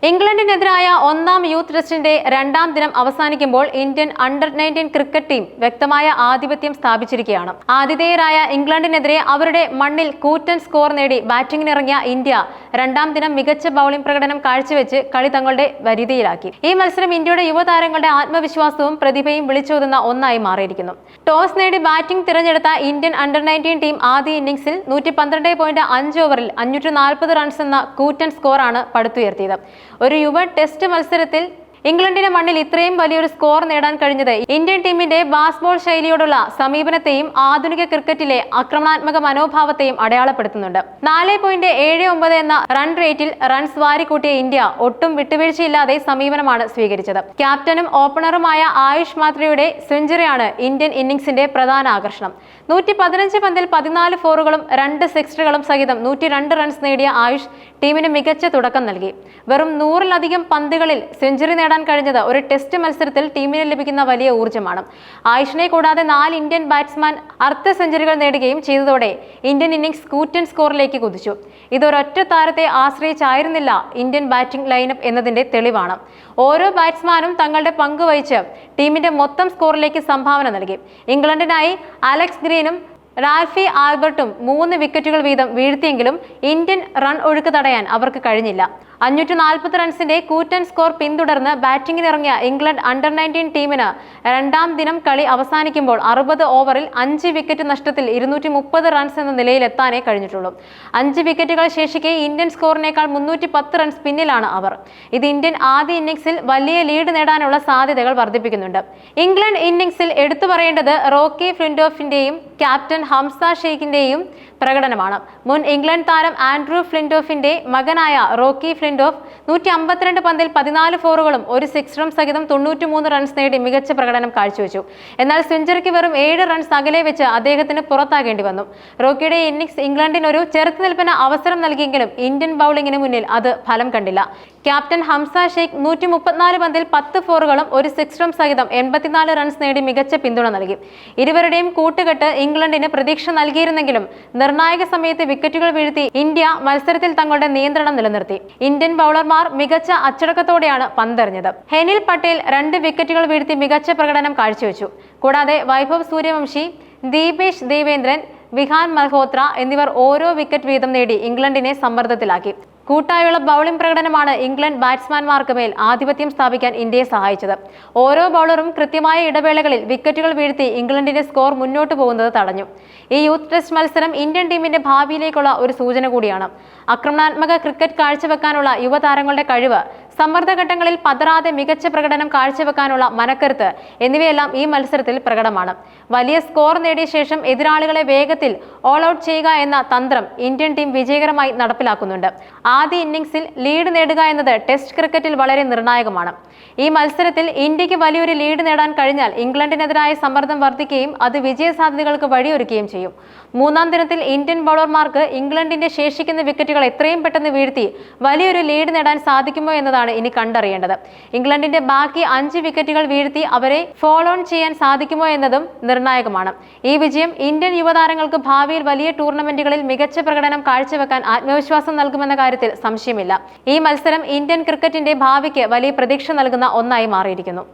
ഇംഗ്ലണ്ടിനെതിരായ ഒന്നാം യൂത്ത് ടെസ്റ്റിന്റെ രണ്ടാം ദിനം അവസാനിക്കുമ്പോൾ ഇന്ത്യൻ അണ്ടർ-19 ക്രിക്കറ്റ് ടീം വ്യക്തമായ ആധിപത്യം സ്ഥാപിച്ചിരിക്കുകയാണ്. ആതിഥേയരായ ഇംഗ്ലണ്ടിനെതിരെ അവരുടെ മണ്ണിൽ കൂറ്റൻ സ്കോർ നേടി ബാറ്റിംഗിനിറങ്ങിയ ഇന്ത്യ രണ്ടാം ദിനം മികച്ച ബൌളിംഗ് പ്രകടനം കാഴ്ചവെച്ച് കളി തങ്ങളുടെ വരുതിയിലാക്കി. ഈ മത്സരം ഇന്ത്യയുടെ യുവതാരങ്ങളുടെ ആത്മവിശ്വാസവും പ്രതിഭയും വിളിച്ചോതുന്ന ഒന്നായി മാറിയിരിക്കുന്നു. ടോസ് നേടി ബാറ്റിംഗ് തിരഞ്ഞെടുത്ത ഇന്ത്യൻ അണ്ടർ-19 ടീം ആദ്യ ഇന്നിംഗ്സിൽ 112.5 ഓവറിൽ 540 റൺസ് എന്ന കൂറ്റൻ സ്കോറാണ് പടുത്തുയർത്തിയത്. ഒരു യുവ ടെസ്റ്റ് മത്സരത്തിൽ ഇംഗ്ലണ്ടിന്റെ മണ്ണിൽ ഇത്രയും വലിയൊരു സ്കോർ നേടാൻ കഴിഞ്ഞത് ഇന്ത്യൻ ടീമിന്റെ ബാസ്ബോൾ ശൈലിയോടുള്ള സമീപനത്തെയും ആധുനിക ക്രിക്കറ്റിലെ ആക്രമണാത്മക മനോഭാവത്തെയും അടയാളപ്പെടുത്തുന്നുണ്ട്. 4.79 എന്ന റൺ റേറ്റിൽ റൺസ് വാരിക്കൂട്ടിയ ഇന്ത്യ ഒട്ടും വിട്ടുവീഴ്ചയില്ലാതെ സമീപനമാണ് സ്വീകരിച്ചത്. ക്യാപ്റ്റനും ഓപ്പണറുമായ ആയുഷ് മാത്രയുടെ സെഞ്ചുറിയാണ് ഇന്ത്യൻ ഇന്നിംഗ്സിന്റെ പ്രധാന ആകർഷണം. 115 പന്തിൽ 14 ഫോറുകളും 2 സിക്സറുകളും സഹിതം 102 റൺസ് നേടിയ ആയുഷ് ടീമിന് മികച്ച തുടക്കം നൽകി. വെറും 100-ലധികം പന്തുകളിൽ സെഞ്ചുറി നേടാൻ കഴിഞ്ഞത് ഒരു ടെസ്റ്റ് മത്സരത്തിൽ ടീമിന് ലഭിക്കുന്ന വലിയ ഊർജ്ജമാണ്. ആയുഷിനെ കൂടാതെ 4 ഇന്ത്യൻ ബാറ്റ്സ്മാൻ അർദ്ധ സെഞ്ചുറികൾ നേടുകയും ചെയ്തതോടെ ഇന്ത്യൻ ഇന്നിംഗ്സ് കൂറ്റൻ സ്കോറിലേക്ക് കുതിച്ചു. ഇതൊരൊറ്റ താരത്തെ ആശ്രയിച്ചായിരുന്നില്ല ഇന്ത്യൻ ബാറ്റിംഗ് ലൈനപ്പ് എന്നതിന്റെ തെളിവാണ്. ഓരോ ബാറ്റ്സ്മാനും തങ്ങളുടെ പങ്ക് വഹിച്ച് ടീമിന്റെ മൊത്തം സ്കോറിലേക്ക് സംഭാവന നൽകി. ഇംഗ്ലണ്ടിനായി അലക്സ് ഗ്രീനും റാൽഫി ആൽബർട്ടും 3 വിക്കറ്റുകൾ വീതം വീഴ്ത്തിയെങ്കിലും ഇന്ത്യൻ റൺ ഒഴുക്ക് തടയാൻ അവർക്ക് കഴിഞ്ഞില്ല. 540 റൺസിന്റെ കൂറ്റൻ സ്കോർ പിന്തുടർന്ന് ബാറ്റിംഗിനിറങ്ങിയ ഇംഗ്ലണ്ട് അണ്ടർ-19 ടീമിന് രണ്ടാം ദിനം കളി അവസാനിക്കുമ്പോൾ 60 ഓവറിൽ 5 വിക്കറ്റ് നഷ്ടത്തിൽ 230 റൺസ് എന്ന നിലയിലെത്താനേ കഴിഞ്ഞിട്ടുള്ളൂ. 5 വിക്കറ്റുകൾ ശേഷിക്കെ ഇന്ത്യൻ സ്കോറിനേക്കാൾ 310 റൺസ് പിന്നിലാണ് അവർ. ഇത് ഇന്ത്യൻ ആദ്യ ഇന്നിംഗ്സിൽ വലിയ ലീഡ് നേടാനുള്ള സാധ്യതകൾ വർദ്ധിപ്പിക്കുന്നുണ്ട്. ഇംഗ്ലണ്ട് ഇന്നിംഗ്സിൽ എടുത്തു പറയേണ്ടത് റോക്കി ഫ്ലിൻടോഫിന്റെയും ക്യാപ്റ്റൻ ഹംസ ഷെയ്ഖിന്റെയും പ്രകടനമാണ്. മുൻ ഇംഗ്ലണ്ട് താരം ആൻഡ്രൂ ഫ്ലിൻടോഫിന്റെ മകനായ റോക്കി ഫ്ലിൻടോഫ് 152 പന്തിൽ 14 ഫോറുകളും 1 സിക്സറും സഹിതം 93 റൺസ് നേടി മികച്ച പ്രകടനം കാഴ്ചവെച്ചു. എന്നാൽ സെഞ്ചുറിക്ക് വെറും 7 റൺസ് അകലെ വെച്ച് അദ്ദേഹത്തിന് പുറത്താകേണ്ടി വന്നു. റോക്കിയുടെ ഇന്നിംഗ്സ് ഇംഗ്ലണ്ടിന് ഒരു ചെറുത്തുനിൽപ്പിന് അവസരം നൽകിയെങ്കിലും ഇന്ത്യൻ ബൌളിംഗിന് മുന്നിൽ അത് ഫലം കണ്ടില്ല. ക്യാപ്റ്റൻ ഹംസ ഷെയ്ഖ് 134 പന്തിൽ 10 ഫോറുകളും 1 സിക്സറും സഹിതം 84 റൺസ് നേടി മികച്ച പിന്തുണ നൽകി. ഇരുവരുടെയും കൂട്ടുകെട്ട് ഇംഗ്ലണ്ടിന് പ്രതീക്ഷ നൽകിയിരുന്നെങ്കിലും നിർണായക സമയത്ത് വിക്കറ്റുകൾ വീഴ്ത്തി ഇന്ത്യ മത്സരത്തിൽ തങ്ങളുടെ നിയന്ത്രണം നിലനിർത്തി. ഇന്ത്യൻ ബൌളർമാർ മികച്ച അച്ചടക്കത്തോടെയാണ് പന്തെറിഞ്ഞത്. ഹെനിൽ പട്ടേൽ 2 വിക്കറ്റുകൾ വീഴ്ത്തി മികച്ച പ്രകടനം കാഴ്ചവെച്ചു. കൂടാതെ വൈഭവ് സൂര്യവംശി, ദീപേഷ് ദേവേന്ദ്രൻ, വിഹാൻ മൽഹോത്ര എന്നിവർ ഓരോ വിക്കറ്റ് വീതം നേടി ഇംഗ്ലണ്ടിനെ സമ്മർദ്ദത്തിലാക്കി. കൂട്ടായുള്ള ബൌളിംഗ് പ്രകടനമാണ് ഇംഗ്ലണ്ട് ബാറ്റ്സ്മാൻമാർക്ക് മേൽ ആധിപത്യം സ്ഥാപിക്കാൻ ഇന്ത്യയെ സഹായിച്ചത്. ഓരോ ബൌളറും കൃത്യമായ ഇടവേളകളിൽ വിക്കറ്റുകൾ വീഴ്ത്തി ഇംഗ്ലണ്ടിന്റെ സ്കോർ മുന്നോട്ട് പോകുന്നത് തടഞ്ഞു. ഈ യൂത്ത് ടെസ്റ്റ് മത്സരം ഇന്ത്യൻ ടീമിന്റെ ഭാവിയിലേക്കുള്ള ഒരു സൂചന കൂടിയാണ്. ആക്രമണാത്മക ക്രിക്കറ്റ് കാഴ്ചവെക്കാനുള്ള യുവതാരങ്ങളുടെ കഴിവ്, സമ്മർദ്ദഘട്ടങ്ങളിൽ പതറാതെ മികച്ച പ്രകടനം കാഴ്ചവെക്കാനുള്ള മനക്കരുത്ത് എന്നിവയെല്ലാം ഈ മത്സരത്തിൽ പ്രകടമാണ്. വലിയ സ്കോർ നേടിയ ശേഷം എതിരാളികളെ വേഗത്തിൽ ഓൾ ഔട്ട് ചെയ്യുക എന്ന തന്ത്രം ഇന്ത്യൻ ടീം വിജയകരമായി നടപ്പിലാക്കുന്നുണ്ട്. ആദ്യ ഇന്നിംഗ്സിൽ ലീഡ് നേടുക എന്നത് ടെസ്റ്റ് ക്രിക്കറ്റിൽ വളരെ നിർണായകമാണ്. ഈ മത്സരത്തിൽ ഇന്ത്യക്ക് വലിയൊരു ലീഡ് നേടാൻ കഴിഞ്ഞാൽ ഇംഗ്ലണ്ടിനെതിരായ സമ്മർദ്ദം വർദ്ധിക്കുകയും അത് വിജയ സാധ്യതകൾക്ക് വഴിയൊരുക്കുകയും ചെയ്യും. മൂന്നാം ദിനത്തിൽ ഇന്ത്യൻ ബൌളർമാർക്ക് ഇംഗ്ലണ്ടിന്റെ ശേഷിക്കുന്ന വിക്കറ്റുകൾ എത്രയും പെട്ടെന്ന് വീഴ്ത്തി വലിയൊരു ലീഡ് നേടാൻ സാധിക്കുമോ എന്നതാണ് ഇനി കണ്ടറിയേണ്ടത്. ഇംഗ്ലണ്ടിന്റെ ബാക്കി 5 വിക്കറ്റുകൾ വീഴ്ത്തി അവരെ ഫോളോ ഓൺ ചെയ്യാൻ സാധിക്കുമോ എന്നതും നിർണായകമാണ്. ഈ വിജയം ഇന്ത്യൻ യുവതാരങ്ങൾക്ക് ഭാവിയിൽ വലിയ ടൂർണമെന്റുകളിൽ മികച്ച പ്രകടനം കാഴ്ചവെക്കാൻ ആത്മവിശ്വാസം നൽകുമെന്ന കാര്യത്തിൽ സംശയമില്ല. ഈ മത്സരം ഇന്ത്യൻ ക്രിക്കറ്റിന്റെ ഭാവിക്ക് വലിയ പ്രതീക്ഷ നൽകുന്ന ഒന്നായി മാറിയിരിക്കുന്നു.